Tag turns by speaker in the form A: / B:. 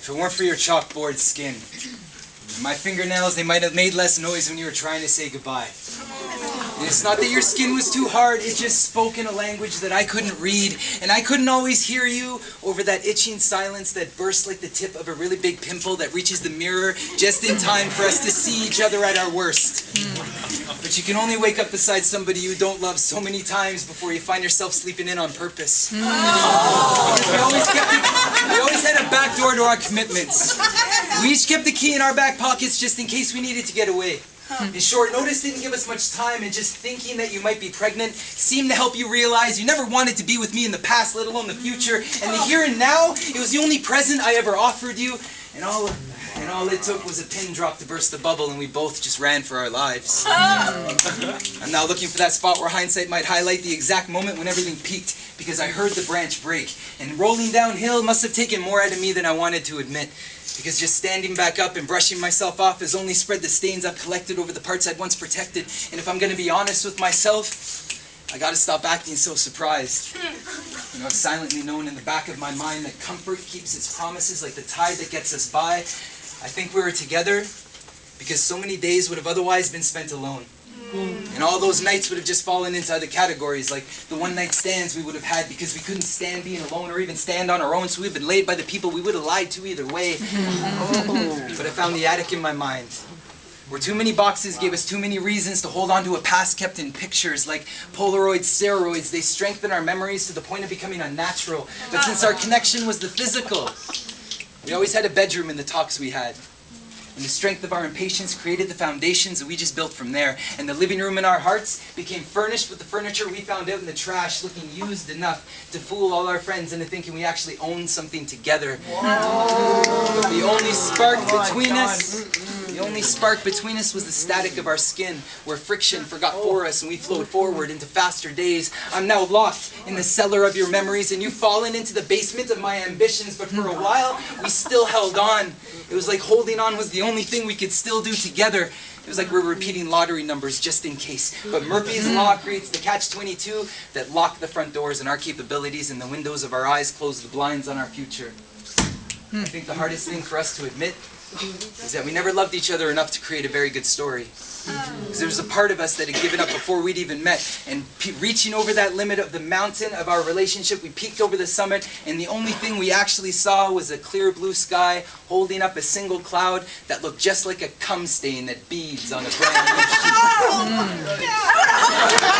A: If it weren't for your chalkboard skin, my fingernails, they might have made less noise when you were trying to say goodbye. And it's not that your skin was too hard, it just spoke in a language that I couldn't read, and I couldn't always hear you over that itching silence that bursts like the tip of a really big pimple that reaches the mirror just in time for us to see each other at our worst. But you can only wake up beside somebody you don't love so many times before you find yourself sleeping in on purpose. Because we always had a back door to our commitments. We each kept the key in our back pockets just in case we needed to get away. In short, notice didn't give us much time, and just thinking that you might be pregnant seemed to help you realize you never wanted to be with me in the past, let alone the future. And the here and now, it was the only present I ever offered you, and all it took was a pin drop to burst the bubble, and we both just ran for our lives. I'm now looking for that spot where hindsight might highlight the exact moment when everything peaked, because I heard the branch break, and rolling downhill must have taken more out of me than I wanted to admit. Because just standing back up and brushing myself off has only spread the stains I've collected over the parts I'd once protected. And if I'm going to be honest with myself, I got to stop acting so surprised. You know, I've silently known in the back of my mind that comfort keeps its promises like the tide that gets us by. I think we were together because so many days would have otherwise been spent alone. And all those nights would have just fallen into other categories, like the one-night stands we would have had because we couldn't stand being alone or even stand on our own, so we've been laid by the people we would have lied to either way. But I found the attic in my mind, where too many boxes gave us too many reasons to hold on to a past kept in pictures, like Polaroid steroids. They strengthen our memories to the point of becoming unnatural. But since our connection was the physical, we always had a bedroom in the talks we had. And the strength of our impatience created the foundations that we just built from there. And the living room in our hearts became furnished with the furniture we found out in the trash, looking used enough to fool all our friends into thinking we actually owned something together. But the only spark between us was the static of our skin, where friction forgot for us and we flowed forward into faster days. I'm now locked in the cellar of your memories, and you've fallen into the basement of my ambitions, but for a while we still held on. It was like holding on was the only thing we could still do together. It was like we were repeating lottery numbers just in case. But Murphy's Law creates the catch-22 that lock the front doors on our capabilities, and the windows of our eyes close the blinds on our future. I think the hardest thing for us to admit is that we never loved each other enough to create a very good story. Because there was a part of us that had given up before we'd even met. And reaching over that limit of the mountain of our relationship, we peeked over the summit, and the only thing we actually saw was a clear blue sky holding up a single cloud that looked just like a cum stain that beads on a brand new sheet.